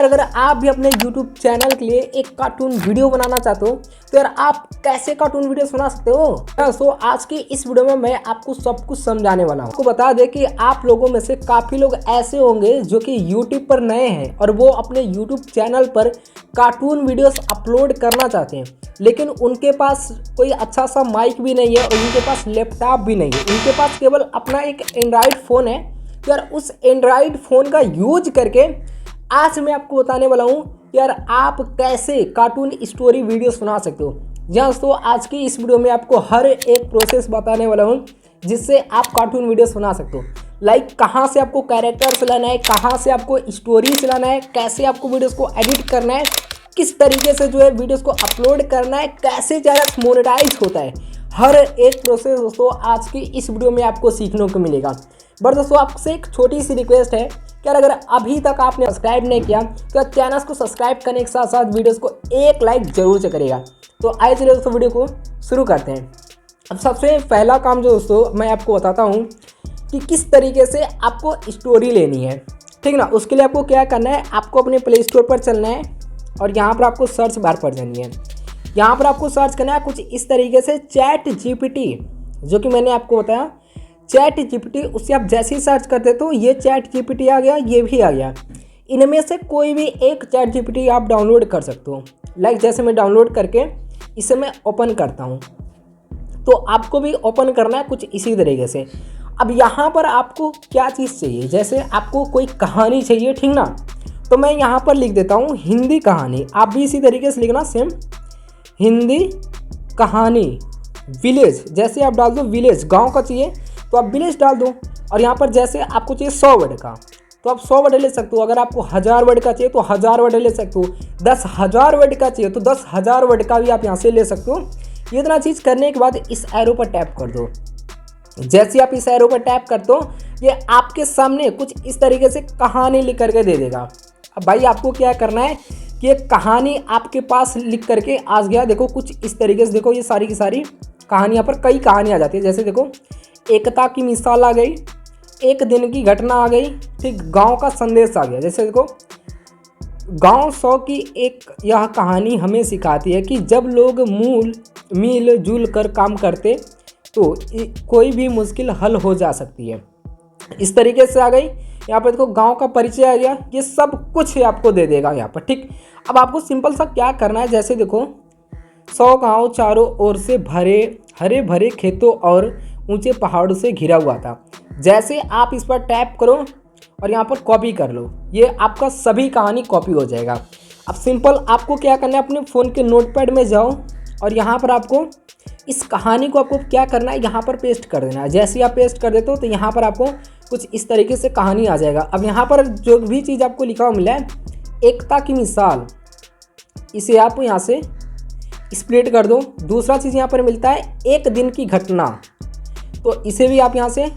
अगर आप भी अपने YouTube चैनल के लिए एक कार्टून वीडियो बनाना चाहते हो तो यार आप कैसे कार्टून वीडियो बना सकते हो। तो आज की इस वीडियो में मैं आपको सब कुछ समझाने वाला हूँ। आपको बता दें कि आप लोगों में से काफ़ी लोग ऐसे होंगे जो कि YouTube पर नए हैं और वो अपने YouTube चैनल पर कार्टून वीडियोस अपलोड करना चाहते हैं, लेकिन उनके पास कोई अच्छा सा माइक भी नहीं है और उनके पास लैपटॉप भी नहीं है। उनके पास केवल अपना एक एंड्रॉयड फ़ोन है। तो यार उस एंड्रॉयड फ़ोन का यूज करके आज मैं आपको बताने वाला हूँ यार आप कैसे कार्टून स्टोरी वीडियोस बना सकते हो। जी दोस्तों, आज की इस वीडियो में आपको हर एक प्रोसेस बताने वाला हूँ जिससे आप कार्टून वीडियोस बना सकते हो। लाइक कहाँ से आपको कैरेक्टर्स लाना है, कहाँ से आपको स्टोरी चलाना है, कैसे आपको वीडियोस को एडिट करना है, किस तरीके से जो है वीडियोस को अपलोड करना है, कैसे ज़्यादा मोनेटाइज होता है। हर एक प्रोसेस दोस्तों आज की इस वीडियो में आपको सीखने को मिलेगा। बट दोस्तों आपसे एक छोटी सी रिक्वेस्ट है कि अगर अभी तक आपने सब्सक्राइब नहीं किया तो चैनल को सब्सक्राइब करने के साथ साथ वीडियोस को एक लाइक जरूर से करेगा। तो आइए चलिए दोस्तों वीडियो को शुरू करते हैं। अब सबसे पहला काम जो दोस्तों मैं आपको बताता हूँ कि किस तरीके से आपको स्टोरी लेनी है, ठीक ना। उसके लिए आपको क्या करना है, आपको अपने प्ले स्टोर पर चलना है और यहाँ पर आपको सर्च बार पर जानी है। यहाँ पर आपको सर्च करना है कुछ इस तरीके से चैट जीपीटी, जो कि मैंने आपको बताया चैट जीपीटी। उससे आप जैसे ही सर्च करते तो ये चैट जीपीटी आ गया, ये भी आ गया। इनमें से कोई भी एक चैट जीपीटी आप डाउनलोड कर सकते हो। लाइक जैसे मैं डाउनलोड करके इसे मैं ओपन करता हूँ, तो आपको भी ओपन करना है कुछ इसी तरीके से। अब यहाँ पर आपको क्या चीज़ चाहिए, जैसे आपको कोई कहानी चाहिए, ठीक ना, तो मैं यहाँ पर लिख देता हूँ हिंदी कहानी। आप भी इसी तरीके से लिखना सेम, हिंदी कहानी विलेज। जैसे आप डाल दो विलेज, गाँव का चाहिए तो आप विलेज डाल दो। और यहाँ पर जैसे आपको चाहिए 100 वर्ड का तो आप 100 वर्ड ले सकते हो। अगर आपको 1000 वर्ड का चाहिए तो 1000 वर्ड ले सकते हो। 10,000 वर्ड का चाहिए तो 10,000 वर्ड का भी आप यहाँ से ले सकते हो। ये इतना चीज़ करने के बाद इस एरो पर टैप कर दो। जैसे आप इस एरो पर टैप करते हो ये आपके सामने कुछ इस तरीके से कहानी लिख करके दे देगा। अब भाई आपको क्या करना है कि ये कहानी आपके पास लिख करके आ गया। देखो कुछ इस तरीके से, देखो ये सारी की सारी कहानी, यहाँ पर कई कहानी आ जाती है। जैसे देखो एकता की मिसाल आ गई, एक दिन की घटना आ गई, ठीक, गांव का संदेश आ गया। जैसे देखो गांव 100 की एक यह कहानी हमें सिखाती है कि जब लोग मिल जुल कर काम करते तो कोई भी मुश्किल हल हो जा सकती है। इस तरीके से आ गई। यहाँ पर देखो गांव का परिचय आ गया। ये सब कुछ आपको दे देगा यहाँ पर, ठीक। अब आपको सिंपल सा क्या करना है, जैसे देखो 100 गाँव चारों ओर से हरे भरे खेतों और ऊंचे पहाड़ों से घिरा हुआ था। जैसे आप इस पर टैप करो और यहाँ पर कॉपी कर लो, ये आपका सभी कहानी कॉपी हो जाएगा। अब सिंपल आपको क्या करना है, अपने फ़ोन के नोटपैड में जाओ और यहाँ पर आपको इस कहानी को आपको क्या करना है, यहाँ पर पेस्ट कर देना है। जैसे ही आप पेस्ट कर देते हो तो यहाँ पर आपको कुछ इस तरीके से कहानी आ जाएगा। अब यहाँ पर जो भी चीज़ आपको लिखा हुआ मिला है एकता की मिसाल, इसे आप यहाँ से स्प्लिट कर दो। दूसरा चीज़ यहाँ पर मिलता है एक दिन की घटना, तो इसे भी आप यहाँ से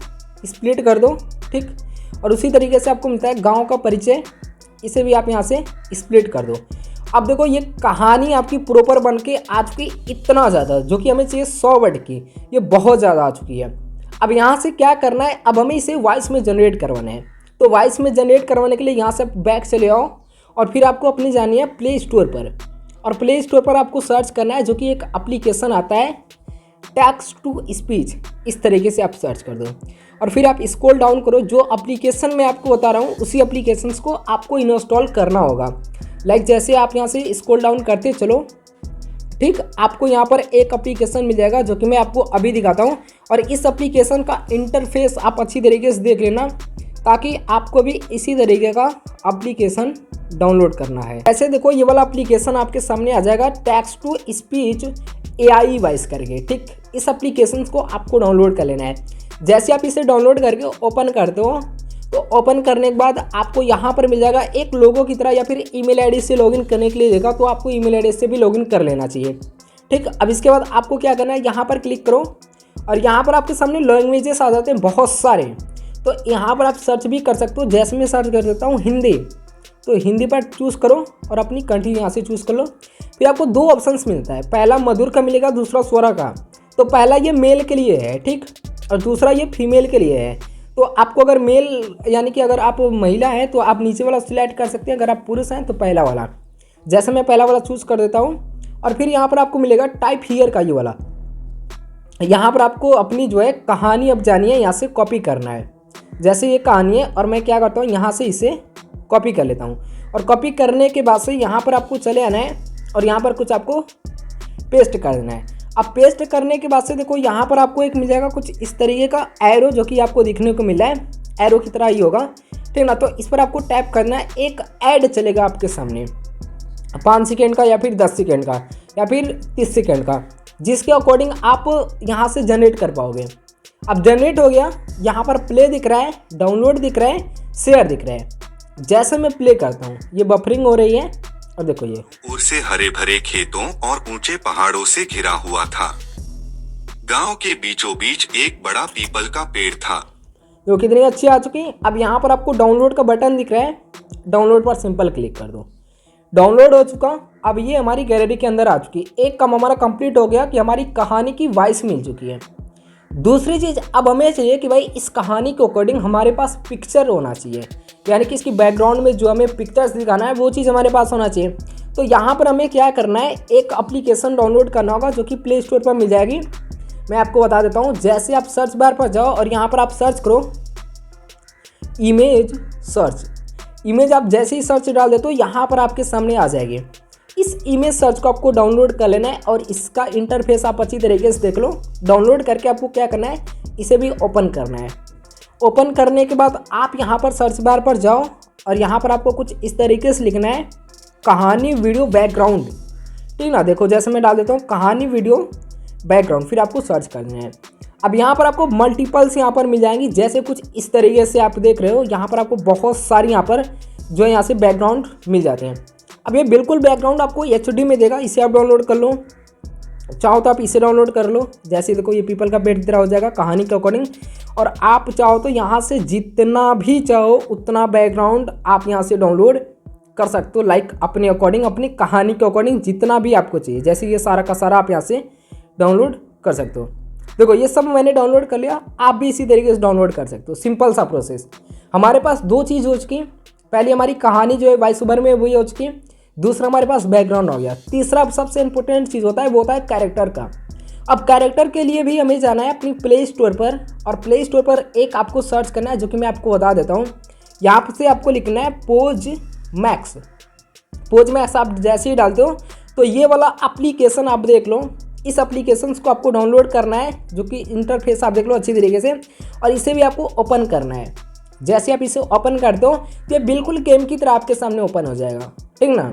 स्प्लिट कर दो, ठीक। और उसी तरीके से आपको मिलता है गांव का परिचय, इसे भी आप यहाँ से स्प्लिट कर दो। अब देखो ये कहानी आपकी प्रॉपर बन के आ चुकी इतना ज़्यादा, जो कि हमें चाहिए 100 वर्ड की, ये बहुत ज़्यादा आ चुकी है। अब यहाँ से क्या करना है, अब हमें इसे वॉइस में जनरेट करवाना है। तो वॉइस में जनरेट करवाने के लिए यहाँ से बैक चले आओ और फिर आपको अपनी जानी है प्ले स्टोर पर। और प्ले स्टोर पर आपको सर्च करना है, जो कि एक एप्लीकेशन आता है टेक्स्ट टू स्पीच। इस तरीके से आप सर्च कर दो और फिर आप स्क्रॉल डाउन करो। जो एप्लीकेशन मैं आपको बता रहा हूँ उसी एप्लीकेशन को आपको इंस्टॉल करना होगा। लाइक जैसे आप यहाँ से स्क्रॉल डाउन करते चलो, ठीक, आपको यहाँ पर एक एप्लीकेशन मिल जाएगा जो कि मैं आपको अभी दिखाता हूँ। और इस एप्लीकेशन का इंटरफेस आप अच्छी तरीके से देख लेना, ताकि आपको भी इसी तरीके का एप्लीकेशन डाउनलोड करना है। ऐसे देखो ये वाला एप्लीकेशन आपके सामने आ जाएगा, text to speech AI voice करके, ठीक। इस एप्लीकेशन को आपको डाउनलोड कर लेना है। जैसे आप इसे डाउनलोड करके ओपन करते हो तो ओपन करने के बाद आपको यहाँ पर मिल जाएगा एक लोगो की तरह, या फिर ईमेल आईडी से लॉगिन करने के लिए देगा, तो आपको ईमेल आईडी से भी लॉगिन कर लेना चाहिए, ठीक। अब इसके बाद आपको क्या करना है, यहाँ पर क्लिक करो और यहाँ पर आपके सामने लैंग्वेजेस आ जाते हैं बहुत सारे। तो यहाँ पर आप सर्च भी कर सकते हो। जैसे मैं सर्च कर देता हूँ हिंदी, तो हिंदी पर चूज़ करो और अपनी कंट्री यहाँ से चूज़ कर लो। फिर आपको 2 ऑप्शंस मिलता है, पहला मधुर का मिलेगा, दूसरा स्वरा का। तो पहला ये मेल के लिए है, ठीक, और दूसरा ये फीमेल के लिए है। तो आपको अगर मेल यानी कि अगर आप महिला हैं तो आप नीचे वाला सिलेक्ट कर सकते हैं, अगर आप पुरुष हैं तो पहला वाला। जैसे मैं पहला वाला चूज़ कर देता हूँ और फिर यहाँ पर आपको मिलेगा टाइप हियर का ये वाला। यहाँ पर आपको अपनी जो है कहानी अब जानी है, यहाँ से कॉपी करना है। जैसे ये कहानी है और मैं क्या करता हूँ यहाँ से इसे कॉपी कर लेता हूँ और कॉपी करने के बाद से यहाँ पर आपको चले आना है और यहाँ पर कुछ आपको पेस्ट कर देना है। अब पेस्ट करने के बाद से देखो यहाँ पर आपको एक मिल जाएगा कुछ इस तरीके का एरो, जो कि आपको दिखने को मिल रहा है, एरो की तरह ही होगा, ठीक ना। तो इस पर आपको टैप करना है, एक ऐड चलेगा आपके सामने 5 सेकेंड का या फिर 10 सेकेंड का या फिर 30 सेकेंड का, जिसके अकॉर्डिंग आप यहाँ से जनरेट कर पाओगे। अब जनरेट हो गया, यहाँ पर प्ले दिख रहा है, डाउनलोड दिख रहा है, शेयर दिख रहा है। जैसे मैं प्ले करता हूँ ये बफरिंग हो रही है और देखो ये दूर से हरे भरे खेतों और ऊंचे पहाड़ों से घिरा हुआ था। गांव के बीचों बीच एक बड़ा पीपल का पेड़ था। जो कितनी अच्छी आ चुकी। अब यहाँ पर आपको डाउनलोड का बटन दिख रहा है, डाउनलोड पर सिंपल क्लिक कर दो। डाउनलोड हो चुका। अब ये हमारी गैलरी के अंदर आ चुकी। एक काम हमारा कंप्लीट हो गया कि हमारी कहानी की वॉइस मिल चुकी है। दूसरी चीज़ अब हमें चाहिए कि भाई इस कहानी के अकॉर्डिंग हमारे पास पिक्चर होना चाहिए, यानी कि इसकी बैकग्राउंड में जो हमें पिक्चर्स दिखाना है वो चीज़ हमारे पास होना चाहिए। तो यहाँ पर हमें क्या करना है, एक एप्लीकेशन डाउनलोड करना होगा जो कि प्ले स्टोर पर मिल जाएगी। मैं आपको बता देता हूँ। जैसे आप सर्च बार पर जाओ और यहाँ पर आप सर्च करो इमेज सर्च। इमेज आप जैसे ही सर्च डाल दे तो यहाँ पर आपके सामने आ जाएगी। इस इमेज सर्च को आपको डाउनलोड कर लेना है और इसका इंटरफेस आप अच्छी तरीके से देख लो। डाउनलोड करके आपको क्या करना है, इसे भी ओपन करना है। ओपन करने के बाद आप यहाँ पर सर्च बार पर जाओ और यहाँ पर आपको कुछ इस तरीके से लिखना है कहानी वीडियो बैकग्राउंड, ठीक ना। देखो जैसे मैं डाल देता हूँ कहानी वीडियो बैकग्राउंड, फिर आपको सर्च करना है। अब यहाँ पर आपको मल्टीपल्स यहाँ पर मिल जाएंगी, जैसे कुछ इस तरीके से आप देख रहे हो। यहाँ पर आपको बहुत सारी यहाँ पर जो है यहाँ से बैकग्राउंड मिल जाते हैं। अब ये बिल्कुल बैकग्राउंड आपको HD में देगा, इसे आप डाउनलोड कर लो। चाहो तो आप इसे डाउनलोड कर लो। जैसे देखो ये पीपल का पेड़ की तरह हो जाएगा कहानी के अकॉर्डिंग। और आप चाहो तो यहाँ से जितना भी चाहो उतना बैकग्राउंड आप यहाँ से डाउनलोड कर सकते हो, लाइक अपने अकॉर्डिंग, अपनी कहानी के अकॉर्डिंग जितना भी आपको चाहिए। जैसे ये सारा का सारा आप यहाँ से डाउनलोड कर सकते हो। देखो ये सब मैंने डाउनलोड कर लिया, आप भी इसी तरीके से डाउनलोड कर सकते हो। सिंपल सा प्रोसेस। हमारे पास 2 चीज़ हो चुकी। पहली हमारी कहानी जो है वॉइस ओवर में वही हो चुकी। दूसरा हमारे पास बैकग्राउंड हो गया। तीसरा सबसे इंपॉर्टेंट चीज़ होता है वो होता है कैरेक्टर का। अब कैरेक्टर के लिए भी हमें जाना है अपनी प्ले स्टोर पर और प्ले स्टोर पर एक आपको सर्च करना है जो कि मैं आपको बता देता हूँ। यहाँ से आपको लिखना है पोज मैक्स। पोज मैक्स आप जैसे ही डालते हो तो ये वाला एप्लीकेशन आप देख लो। इस एप्लीकेशन को आपको डाउनलोड करना है, जो कि इंटरफेस आप देख लो अच्छी तरीके से, और इसे भी आपको ओपन करना है। जैसे आप इसे ओपन करते हो तो ये बिल्कुल गेम की तरह आपके सामने ओपन हो जाएगा, ठीक ना।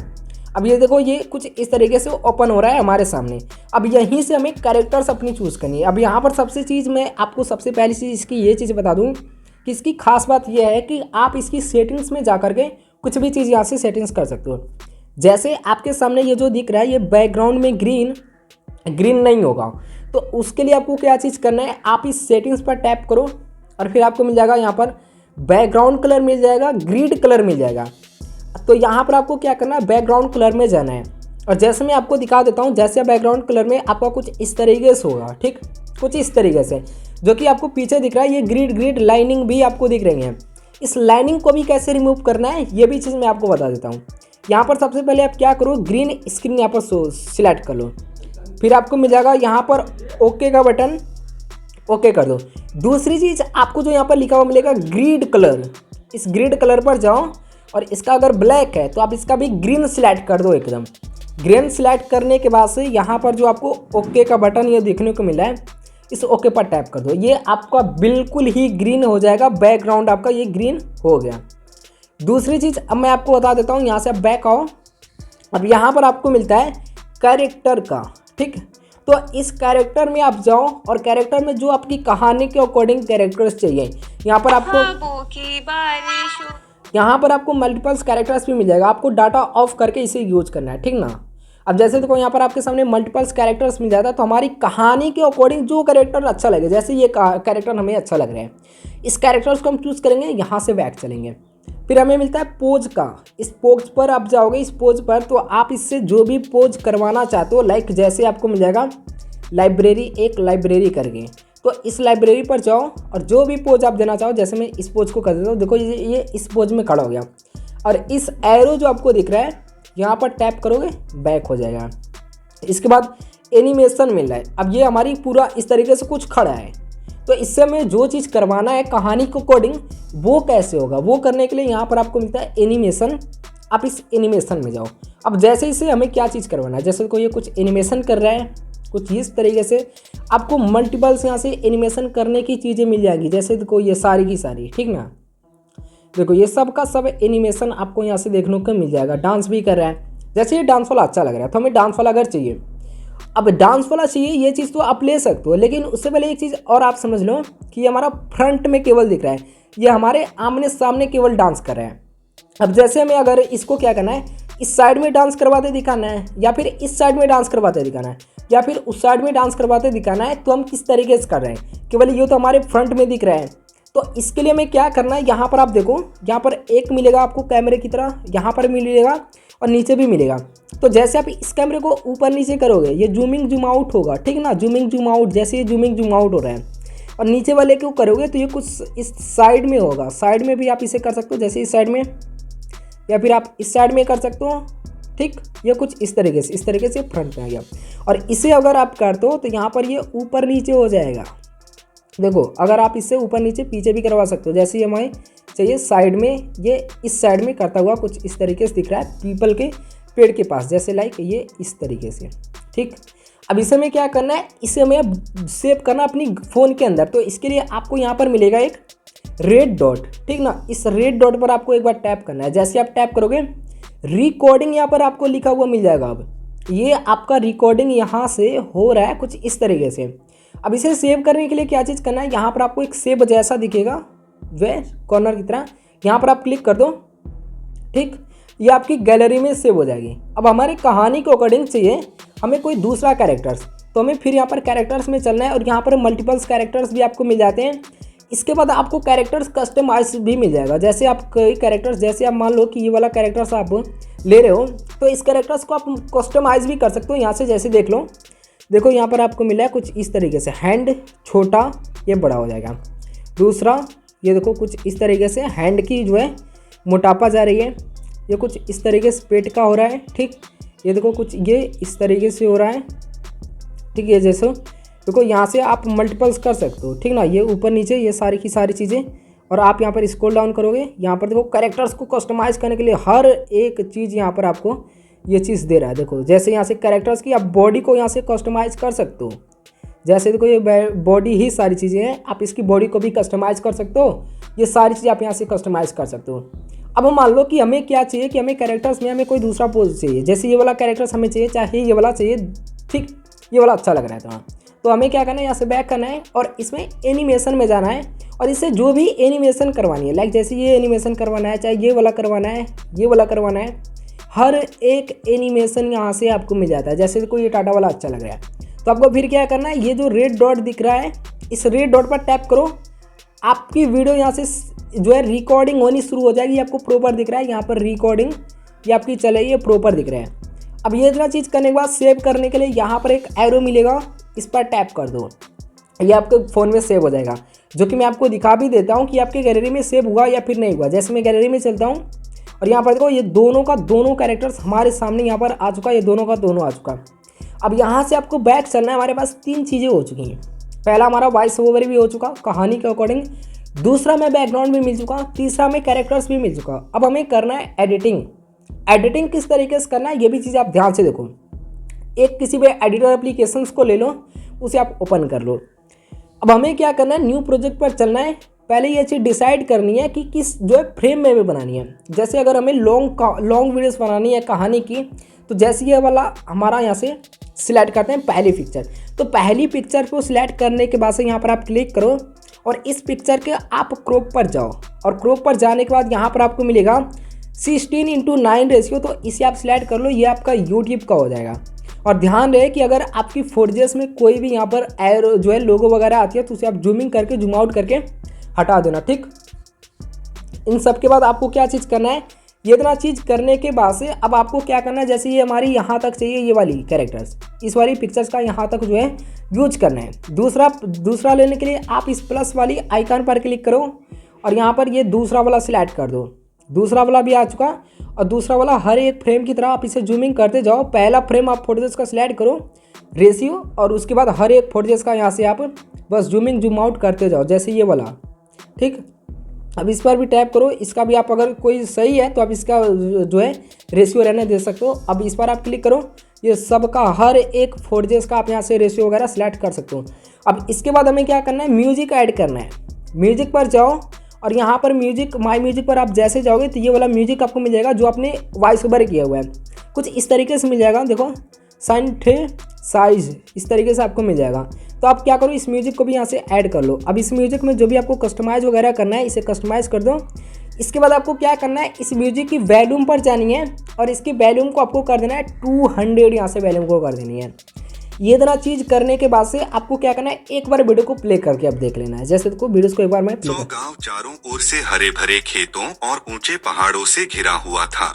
अब ये देखो ये कुछ इस तरीके से ओपन हो रहा है हमारे सामने। अब यहीं से हमें कैरेक्टर्स अपनी चूज़ करनी है। अब यहाँ पर सबसे चीज़ मैं आपको सबसे पहली चीज़ इसकी ये चीज़ बता दूँ कि इसकी खास बात यह है कि आप इसकी सेटिंग्स में जा करके कुछ भी चीज़ यहाँ से सेटिंग्स कर सकते हो। जैसे आपके सामने ये जो दिख रहा है ये बैकग्राउंड में ग्रीन नहीं होगा, तो उसके लिए आपको क्या चीज़ करना है, आप इस सेटिंग्स पर टैप करो और फिर आपको मिल जाएगा यहाँ पर बैकग्राउंड कलर मिल जाएगा, ग्रीन कलर मिल जाएगा। तो यहाँ पर आपको क्या करना है, बैकग्राउंड कलर में जाना है। और जैसे मैं आपको दिखा देता हूँ, जैसे बैकग्राउंड कलर में आपका कुछ इस तरीके से होगा, ठीक, कुछ इस तरीके से, जो कि आपको पीछे दिख रहा है। ये ग्रीड लाइनिंग भी आपको दिख रही है। इस लाइनिंग को भी कैसे रिमूव करना है ये भी चीज़ मैं आपको बता देता हूँ। यहाँ पर सबसे पहले आप क्या करो, ग्रीन स्क्रीन यहाँ पर सिलेक्ट कर लो, फिर आपको मिल जाएगा यहाँ पर ओके का बटन, ओके कर दो। दूसरी चीज़ आपको जो यहाँ पर लिखा हुआ मिलेगा ग्रीड कलर, इस ग्रीड कलर पर जाओ और इसका अगर ब्लैक है तो आप इसका भी ग्रीन सिलेक्ट कर दो एकदम। ग्रीन सिलेक्ट करने के बाद से यहाँ पर जो आपको ओके का बटन ये देखने को मिला है, इस ओके पर टैप कर दो। ये आपका बिल्कुल ही ग्रीन हो जाएगा, बैकग्राउंड आपका ये ग्रीन हो गया। दूसरी चीज़ अब मैं आपको बता देता हूँ, यहाँ से आप बैक आओ। अब यहाँ पर आपको मिलता है कैरेक्टर का, ठीक। तो इस कैरेक्टर में आप जाओ और कैरेक्टर में जो आपकी कहानी के अकॉर्डिंग कैरेक्टर्स चाहिए, यहाँ पर आपको मल्टीपल्स कैरेक्टर्स भी मिल जाएगा। आपको डाटा ऑफ करके इसे यूज करना है, ठीक ना। अब जैसे देखो यहाँ पर आपके सामने मल्टीपल्स कैरेक्टर्स मिल जाता है, तो हमारी कहानी के अकॉर्डिंग जो कैरेक्टर अच्छा लगे, जैसे ये कैरेक्टर हमें अच्छा लग रहा है, इस कैरेक्टर्स को हम चूज़ करेंगे, यहाँ से बैक चलेंगे। फिर हमें मिलता है पोज का। इस पोज पर आप जाओगे, इस पोज पर तो आप इससे जो भी पोज करवाना चाहते हो, लाइक जैसे आपको मिल जाएगा लाइब्रेरी, एक लाइब्रेरी करके, तो इस लाइब्रेरी पर जाओ और जो भी पोज आप देना चाहो, जैसे मैं इस पोज को कर देता हूँ, देखो ये इस पोज में खड़ा हो गया। और इस एरो जो आपको दिख रहा है यहाँ पर टैप करोगे बैक हो जाएगा। इसके बाद एनिमेशन मिल रहा है। अब ये हमारी पूरा इस तरीके से कुछ खड़ा है, तो इससे हमें जो चीज़ करवाना है कहानी को कोडिंग वो कैसे होगा, वो करने के लिए यहाँ पर आपको मिलता है एनिमेशन। आप इस एनिमेशन में जाओ। अब जैसे इसे हमें क्या चीज़ करवाना है, जैसे कोई ये कुछ एनिमेशन कर रहा है कुछ इस तरीके से, आपको मल्टीपल्स यहाँ से एनिमेशन करने की चीज़ें मिल जाएंगी। जैसे देखो ये सारी की सारी, ठीक ना, देखो ये सब का सब एनिमेशन आपको यहाँ से देखने को मिल जाएगा। डांस भी कर रहा है, जैसे ये डांस वाला अच्छा लग रहा है तो हमें डांस वाला अगर चाहिए, अब डांस वाला चाहिए ये चीज़ तो आप ले सकते हो, लेकिन उससे पहले एक चीज़ और आप समझ लो कि ये हमारा फ्रंट में केवल दिख रहा है, ये हमारे आमने सामने केवल डांस कर रहा है। अब जैसे हमें अगर इसको क्या करना है, इस साइड में डांस करवाते दिखाना है, या फिर इस साइड में डांस करवाते दिखाना है, या फिर उस साइड में डांस करवाते दिखाना है, तो हम किस तरीके से कर रहे हैं, केवल ये तो हमारे फ्रंट में दिख रहा है। तो इसके लिए हमें क्या करना है, यहाँ पर आप देखो, यहाँ पर एक मिलेगा आपको कैमरे की तरह, यहाँ पर मिलेगा और नीचे भी मिलेगा। तो जैसे आप इस कैमरे को ऊपर नीचे करोगे ये जूमिंग जूम आउट होगा, ठीक ना, जूमिंग जूम आउट, जैसे ये जूमिंग जूम आउट हो रहा है। और नीचे वाले को करोगे तो ये कुछ इस साइड में होगा, साइड में भी आप इसे कर सकते हो, जैसे इस साइड में, या फिर आप इस साइड में कर सकते हो, ठीक। ये कुछ इस तरीके से फ्रंट में आ गया। और इसे अगर आप करते हो तो यहाँ पर ये ऊपर नीचे हो जाएगा। देखो अगर आप इससे ऊपर नीचे पीछे भी करवा सकते हो, जैसे ये हमें चाहिए साइड में, ये इस साइड में करता हुआ कुछ इस तरीके से दिख रहा है पीपल के पेड़ के पास, जैसे लाइक ये इस तरीके से, ठीक। अब इसे हमें क्या करना है, इसे हमें सेव करना अपनी फ़ोन के अंदर। तो इसके लिए आपको यहाँ पर मिलेगा एक रेड डॉट, ठीक ना, इस रेड डॉट पर आपको एक बार टैप करना है। जैसे आप टैप करोगे रिकॉर्डिंग यहाँ पर आपको लिखा हुआ मिल जाएगा। अब ये आपका रिकॉर्डिंग यहाँ से हो रहा है कुछ इस तरीके से। अब इसे सेव करने के लिए क्या चीज़ करना है, यहाँ पर आपको एक सेव जैसा दिखेगा वे कॉर्नर की तरह, यहाँ पर आप क्लिक कर दो, ठीक। ये आपकी गैलरी में सेव हो जाएगी। अब हमारी कहानी के अकॉर्डिंग चाहिए हमें कोई दूसरा कैरेक्टर्स, तो हमें फिर यहाँ पर कैरेक्टर्स में चलना है और यहाँ पर मल्टीपल्स कैरेक्टर्स भी आपको मिल जाते हैं। इसके बाद आपको कैरेक्टर्स कस्टमाइज भी मिल जाएगा। जैसे आप कोई कैरेक्टर्स, जैसे आप मान लो कि ये वाला कैरेक्टर्स आप ले रहे हो, तो इस कैरेक्टर्स को आप कस्टमाइज भी कर सकते हो यहाँ से। जैसे देख लो, देखो यहाँ पर आपको मिला है कुछ इस तरीके से, हैंड छोटा ये बड़ा हो जाएगा। दूसरा ये देखो कुछ इस तरीके से हैंड की जो है मोटापा जा रही है, ये कुछ इस तरीके से पेट का हो रहा है, ठीक। ये देखो कुछ ये इस तरीके से हो रहा है, ठीक है। जैसे देखो यहाँ से आप मल्टीपल्स कर सकते हो, ठीक ना, ये ऊपर नीचे ये सारी की सारी चीज़ें। और आप यहाँ पर स्क्रॉल डाउन करोगे, यहाँ पर देखो कैरेक्टर्स को कस्टमाइज़ करने के लिए हर एक चीज़ यहाँ पर आपको ये चीज़ दे रहा है। देखो जैसे यहाँ से कैरेक्टर्स की आप बॉडी को यहाँ से कस्टमाइज़ कर सकते हो। जैसे देखो ये बॉडी ही सारी चीज़ें हैं, आप इसकी बॉडी को भी कस्टमाइज़ कर सकते हो। ये सारी चीज़ें आप यहाँ से कस्टमाइज़ कर सकते हो। अब हम मान लो कि हमें क्या चाहिए, कि हमें कैरेक्टर्स में हमें कोई दूसरा पोज चाहिए, जैसे ये वाला कैरेक्टर्स हमें चाहिए, चाहे ये वाला चाहिए, ठीक, ये वाला अच्छा लग रहा है। तो हमें क्या करना है, यहाँ से बैक करना है और इसमें एनिमेशन में जाना है और इससे जो भी एनिमेशन करवानी है, लाइक जैसे ये एनिमेशन करवाना है, चाहे ये वाला करवाना है, ये वाला करवाना है, हर एक एनिमेशन यहाँ से आपको मिल जाता है। जैसे कोई ये टाटा वाला अच्छा लग रहा है, तो आपको फिर क्या करना है, ये जो रेड डॉट दिख रहा है इस रेड डॉट पर टैप करो, आपकी वीडियो यहाँ से जो है रिकॉर्डिंग होनी शुरू हो जाएगी। आपको प्रॉपर दिख रहा है यहाँ पर रिकॉर्डिंग, ये आपकी चलेगी, ये प्रॉपर दिख रहा है। अब ये इतना चीज़ करने के बाद सेव करने के लिए यहाँ पर एक एरो मिलेगा, इस पर टैप कर दो, ये आपके फ़ोन में सेव हो जाएगा। जो कि मैं आपको दिखा भी देता हूँ कि आपके गैलरी में सेव हुआ या फिर नहीं हुआ। जैसे मैं गैलरी में चलता हूँ और यहाँ पर देखो ये दोनों का दोनों कैरेक्टर्स हमारे सामने यहाँ पर आ चुका, ये दोनों का दोनों आ चुका। अब यहाँ से आपको बैक चलना है। हमारे पास 3 चीज़ें हो चुकी हैं। पहला हमारा वॉइस ओवर भी हो चुका कहानी के अकॉर्डिंग, दूसरा में बैकग्राउंड भी मिल चुका, तीसरा में कैरेक्टर्स भी मिल चुका। अब हमें करना है एडिटिंग। एडिटिंग किस तरीके से करना है ये भी चीज़ आप ध्यान से देखो। एक किसी भी एडिटर एप्लीकेशंस को ले लो, उसे आप ओपन कर लो। अब हमें क्या करना है, न्यू प्रोजेक्ट पर चलना है। पहले ये चीज़ डिसाइड करनी है कि किस जो है फ्रेम में भी बनानी है। जैसे अगर हमें लॉन्ग वीडियोस बनानी है कहानी की, तो जैसे ये वाला हमारा यहाँ से सिलेक्ट करते हैं पहली पिक्चर। तो पहली पिक्चर को सिलेक्ट करने के बाद से यहाँ पर आप क्लिक करो और इस पिक्चर के आप क्रॉप पर जाओ। और क्रॉप पर जाने के बाद यहाँ पर आपको मिलेगा 16:9 रेशियो, तो इसे आप सिलेक्ट कर लो, ये आपका यूट्यूब का हो जाएगा। और ध्यान रहे कि अगर आपकी 4Gs में कोई भी यहाँ पर एरो जो है लोगो वगैरह आती है, तो उसे आप जूमिंग करके जूम आउट करके हटा देना, ठीक। इन सब के बाद आपको क्या चीज़ करना है, ये इतना चीज़ करने के बाद से अब आपको क्या करना है, जैसे ये हमारी यहाँ तक चाहिए ये वाली कैरेक्टर्स, इस वाली पिक्चर्स का यहाँ तक जो है यूज करना है। दूसरा लेने के लिए आप इस प्लस वाली आइकन पर क्लिक करो और यहाँ पर ये दूसरा वाला सिलेक्ट कर दो। दूसरा वाला भी आ चुका और दूसरा वाला हर एक फ्रेम की तरह आप इसे जूमिंग करते जाओ। पहला फ्रेम आप फोटोजेस का सिलेक्ट करो रेशियो और उसके बाद हर एक फोटोजेस का यहाँ से आप बस जूमिंग जूम आउट करते जाओ, जैसे ये वाला। ठीक, अब इस पर भी टैप करो, इसका भी आप अगर कोई सही है तो आप इसका जो है रेशियो रहने दे सकते हो। अब इस पर आप क्लिक करो, ये सबका हर एक फोटोजेस का आप यहाँ से रेशियो वगैरह सिलेक्ट कर सकते हो। अब इसके बाद हमें क्या करना है, म्यूजिक ऐड करना है। म्यूजिक पर जाओ और यहाँ पर म्यूजिक, माई म्यूजिक पर आप जैसे जाओगे तो ये वाला म्यूजिक आपको मिल जाएगा जो आपने वॉइस ओवर किया हुआ है, कुछ इस तरीके से मिल जाएगा। देखो साइज इस तरीके से आपको मिल जाएगा। तो आप क्या करो, इस म्यूजिक को भी यहाँ से ऐड कर लो। अब इस म्यूजिक में जो भी आपको कस्टमाइज़ वगैरह करना है इसे कस्टमाइज़ कर दो। इसके बाद आपको क्या करना है, इस म्यूजिक की वॉल्यूम पर जानी है और इसकी वॉल्यूम को आपको कर देना है 200, यहाँ से वॉल्यूम को कर देनी है। ये तरह चीज़ करने के बाद से आपको क्या करना है, एक बार वीडियो को प्ले करके अब देख लेना है। जैसे देखो वीडियो को एक बार मैं प्ले तो गांव चारों ओर से हरे भरे खेतों और ऊंचे पहाड़ों से घिरा हुआ था।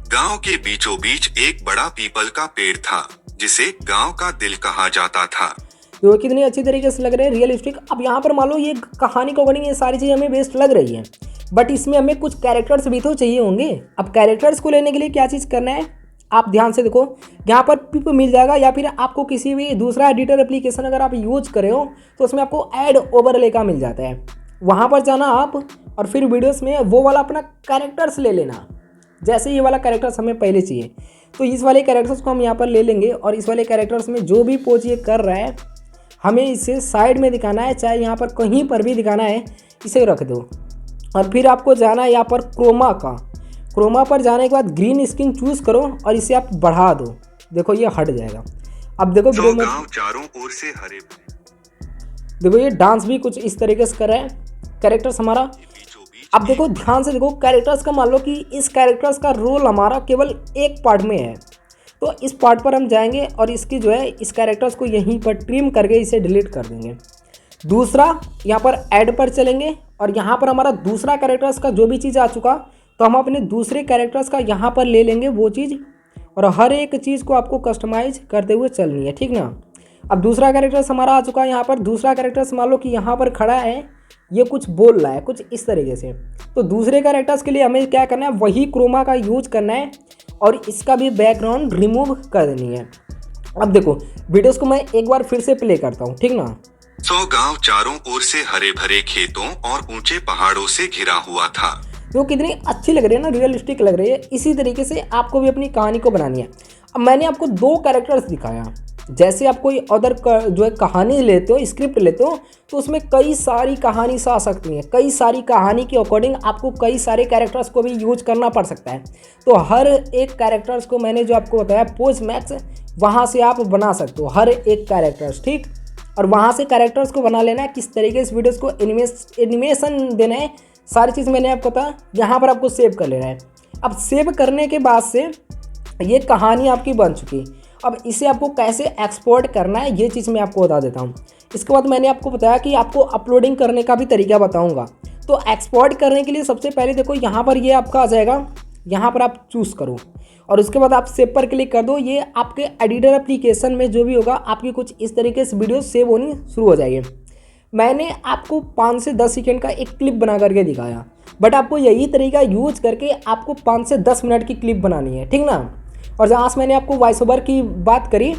गांव के बीचों बीच एक बड़ा पीपल का पेड़ था जिसे गांव का दिल कहा जाता था। तो कितनी अच्छी तरीके से लग रहे हैं, रियलिस्टिक। अब यहाँ पर मान लो ये कहानी के अकॉर्डिंग ये सारी चीज़ें हमें बेस्ट लग रही हैं, बट इसमें हमें कुछ कैरेक्टर्स भी तो चाहिए होंगे। अब कैरेक्टर्स को लेने के लिए क्या चीज़ करना है, आप ध्यान से देखो, यहाँ पर पिप मिल जाएगा या फिर आपको किसी भी दूसरा एडिटर एप्लीकेशन अगर आप यूज कर रहे हो तो उसमें आपको ऐड ओवरले का मिल जाता है। वहाँ पर जाना आप और फिर वीडियोस में वो वाला अपना कैरेक्टर्स ले लेना। जैसे ये वाला कैरेक्टर्स हमें पहले चाहिए तो इस वाले कैरेक्टर्स को हम यहाँ पर ले लेंगे और इस वाले कैरेक्टर्स में जो भी पोज ये कर रहा है हमें इसे साइड में दिखाना है, चाहे यहाँ पर कहीं पर भी दिखाना है, इसे रख दो। और फिर आपको जाना है यहाँ पर क्रोमा पर जाने के बाद ग्रीन स्क्रीन चूज करो और इसे आप बढ़ा दो। देखो ये हट जाएगा। अब देखो वीडियो में चारों ओर से हरे देखो ये डांस भी कुछ इस तरीके से कर रहा है कैरेक्टर्स हमारा। अब देखो ध्यान से देखो, कैरेक्टर्स का मान लो कि इस कैरेक्टर्स का रोल हमारा केवल एक पार्ट में है, तो इस पार्ट पर हम जाएंगे और इसकी जो है इस कैरेक्टर्स को यहीं पर ट्रिम करके इसे डिलीट कर देंगे। दूसरा यहाँ पर ऐड पर चलेंगे और यहाँ पर हमारा दूसरा कैरेक्टर्स का जो भी चीज़ आ चुका तो हम अपने दूसरे कैरेक्टर्स का यहाँ पर ले लेंगे वो चीज़ और हर एक चीज़ को आपको कस्टमाइज करते हुए चलनी है, ठीक ना। अब दूसरा कैरेक्टर्स हमारा आ चुका है। यहाँ पर दूसरा कैरेक्टर्स मान लो कि यहाँ पर खड़ा है, ये कुछ बोल रहा है कुछ इस तरीके से, तो दूसरे कैरेक्टर्स के लिए हमें क्या करना है, वही क्रोमा का यूज करना है और इसका भी बैकग्राउंड रिमूव कर देनी है। अब देखो वीडियोस को मैं एक बार फिर से प्ले करता हूँ, ठीक ना। गांव चारों ओर से हरे भरे खेतों और ऊंचे पहाड़ों से घिरा हुआ था। जो कितनी अच्छी लग रही है ना, रियलिस्टिक लग रही है। इसी तरीके से आपको भी अपनी कहानी को बनानी है। अब मैंने आपको 2 कैरेक्टर्स दिखाया, जैसे आप कोई अदर जो है कहानी लेते हो, स्क्रिप्ट लेते हो, तो उसमें कई सारी कहानी आ सकती हैं। कई सारी कहानी के अकॉर्डिंग आपको कई सारे कैरेक्टर्स को भी यूज करना पड़ सकता है। तो हर एक कैरेक्टर्स को मैंने जो आपको बताया पोज मैक्स, वहाँ से आप बना सकते हो हर एक कैरेक्टर्स, ठीक। और वहाँ से कैरेक्टर्स को बना लेना है, किस तरीके से वीडियोज़ को एनिमेशन देना है, सारी चीज़ मैंने आपको बताया। यहाँ पर आपको सेव कर लेना है। अब सेव करने के बाद से ये कहानी आपकी बन चुकी। अब इसे आपको कैसे एक्सपोर्ट करना है ये चीज़ मैं आपको बता देता हूँ। इसके बाद मैंने आपको बताया कि आपको अपलोडिंग करने का भी तरीका बताऊँगा। तो एक्सपोर्ट करने के लिए सबसे पहले देखो यहाँ पर ये आपका आ जाएगा, यहाँ पर आप चूज़ करो और उसके बाद आप सेव पर क्लिक कर दो। ये आपके एडिटर एप्लीकेशन में जो भी होगा आपकी कुछ इस तरीके से वीडियो सेव होनी शुरू हो जाएगी। मैंने आपको 5 से 10 सेकेंड का एक क्लिप बना करके दिखाया, बट आपको यही तरीका यूज करके आपको 5 से 10 मिनट की क्लिप बनानी है, ठीक ना। और जहाँ से मैंने आपको वॉइस ओवर की बात करी,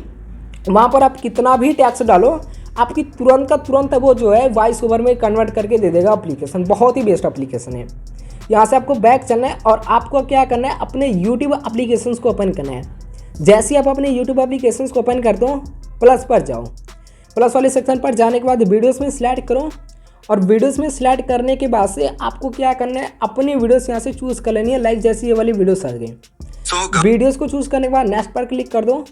वहाँ पर आप कितना भी टैक्स डालो आपकी तुरंत का तुरंत वो जो है वॉइस ओवर में कन्वर्ट करके दे देगा एप्लीकेशन। बहुत ही बेस्ट एप्लीकेशन है। यहाँ से आपको बैक चलना है और आपको क्या करना है, अपने यूट्यूब एप्लीकेशंस को ओपन करना है। जैसे ही आप अपने यूट्यूब एप्लीकेशंस को ओपन करते हो, प्लस पर जाओ। प्लस वाले सेक्शन पर जाने के बाद वीडियोस में सिलेक्ट करो और वीडियोस में सिलेक्ट करने के बाद से आपको क्या करना है, अपनी वीडियोस यहाँ से चूज़ कर लेनी है। लाइक जैसी ये वाली वीडियोस आ गई, वीडियोस को चूज़ करने के बाद नेक्स्ट पर क्लिक कर दो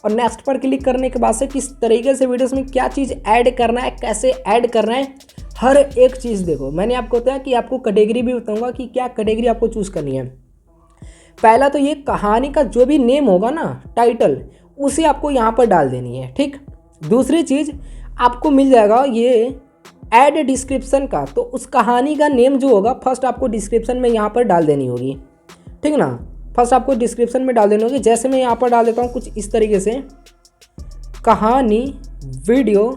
और नेक्स्ट पर क्लिक करने के बाद से किस तरीके से वीडियोस में क्या चीज़ ऐड करना है, कैसे ऐड करना है, हर एक चीज़ देखो। मैंने आपको बताया कि आपको कैटेगरी भी बताऊँगा कि क्या कैटेगरी आपको चूज़ करनी है। पहला तो ये कहानी का जो भी नेम होगा ना, टाइटल, उसे आपको यहाँ पर डाल देनी है, ठीक। दूसरी चीज़ आपको मिल जाएगा ये ऐड डिस्क्रिप्शन का, तो उस कहानी का नेम जो होगा फर्स्ट आपको डिस्क्रिप्शन में यहाँ पर डाल देनी होगी, ठीक ना। फर्स्ट आपको डिस्क्रिप्शन में डाल देनी होगी। जैसे मैं यहाँ पर डाल देता हूँ कुछ इस तरीके से, कहानी वीडियो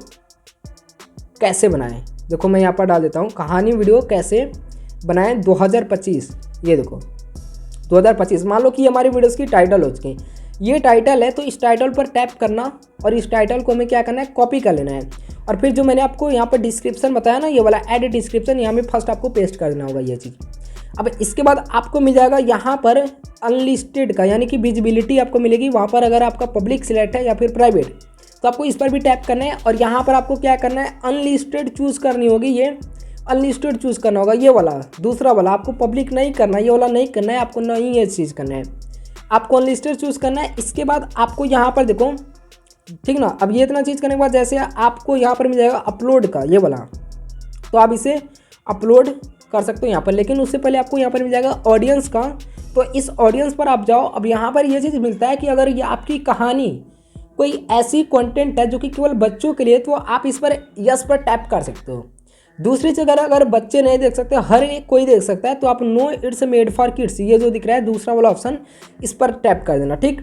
कैसे बनाएं। देखो मैं यहाँ पर डाल देता हूँ कहानी वीडियो कैसे बनाएं 2025। ये देखो 2025, मान लो कि हमारी वीडियोस की टाइटल हो चुकी है। ये टाइटल है तो इस टाइटल पर टैप करना और इस टाइटल को हमें क्या करना है, कॉपी कर लेना है। और फिर जो मैंने आपको यहाँ पर डिस्क्रिप्शन बताया ना, ये वाला ऐड डिस्क्रिप्शन, यहाँ में फर्स्ट आपको पेस्ट कर देना होगा ये चीज़। अब इसके बाद आपको मिल जाएगा यहाँ पर अनलिस्टेड का, यानी कि विजिबिलिटी आपको मिलेगी वहाँ पर। अगर आपका पब्लिक सिलेक्ट है या फिर प्राइवेट तो आपको इस पर भी टैप करना है और यहाँ पर आपको क्या करना है, अनलिस्टेड चूज़ करनी होगी। ये अनलिस्टेड चूज़ करना होगा, ये वाला दूसरा वाला। आपको पब्लिक नहीं करना, ये वाला नहीं करना है आपको, नहीं ये चीज़ करना है, आपको अनलिस्टेड चूज़ करना है। इसके बाद आपको यहाँ पर देखो, ठीक ना। अब ये इतना चीज़ करने के बाद जैसे आपको यहाँ पर मिल जाएगा अपलोड का, ये वाला, तो आप इसे अपलोड कर सकते हो यहाँ पर। लेकिन उससे पहले आपको यहाँ पर मिल जाएगा ऑडियंस का, तो इस ऑडियंस पर आप जाओ। अब यहाँ पर ये चीज़ मिलता है कि अगर ये आपकी कहानी कोई ऐसी कंटेंट है जो कि केवल बच्चों के लिए, तो आप इस पर यस पर टैप कर सकते हो। दूसरी जगह अगर बच्चे नहीं देख सकते, हर एक कोई देख सकता है, तो आप know it's made for kids, ये जो दिख रहा है दूसरा वाला ऑप्शन, इस पर टैप कर देना। ठीक,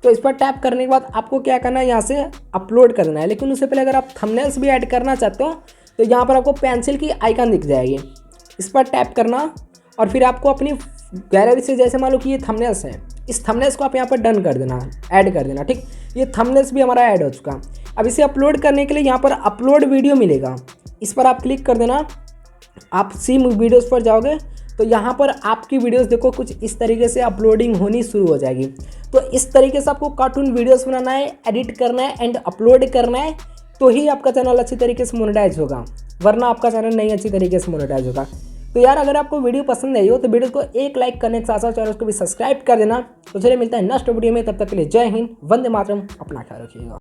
तो इस पर टैप करने के बाद आपको क्या करना है, यहाँ से अपलोड कर देना है। लेकिन उससे पहले अगर आप थंबनेल्स भी ऐड करना चाहते हो तो यहाँ पर आपको पेंसिल की आइकन दिख जाएगी, इस पर टैप करना और फिर आपको अपनी गैलरी से, जैसे मान लो कि ये थंबनेल्स हैं, इस थंबनेल्स को आप यहाँ पर डन कर देना, ऐड कर देना। ठीक, ये थंबनेल्स भी हमारा ऐड हो चुका। अब इसे अपलोड करने के लिए यहाँ पर अपलोड वीडियो मिलेगा, इस पर आप क्लिक कर देना। आप सी वीडियोज़ पर जाओगे तो यहाँ पर आपकी वीडियोस देखो कुछ इस तरीके से अपलोडिंग होनी शुरू हो जाएगी। तो इस तरीके से आपको कार्टून वीडियोस बनाना है, एडिट करना है एंड अपलोड करना है, तो ही आपका चैनल अच्छी तरीके से मोनेटाइज होगा, वरना आपका चैनल नहीं अच्छी तरीके से मोनेटाइज होगा। तो यार अगर आपको वीडियो पसंद आई हो तो वीडियो को एक लाइक करने के साथ साथ चैनल को भी सब्सक्राइब कर देना। तो चलिए मिलता है नेक्स्ट वीडियो में, तब तक के लिए जय हिंद, वंदे मातरम, अपना ख्याल रखिएगा।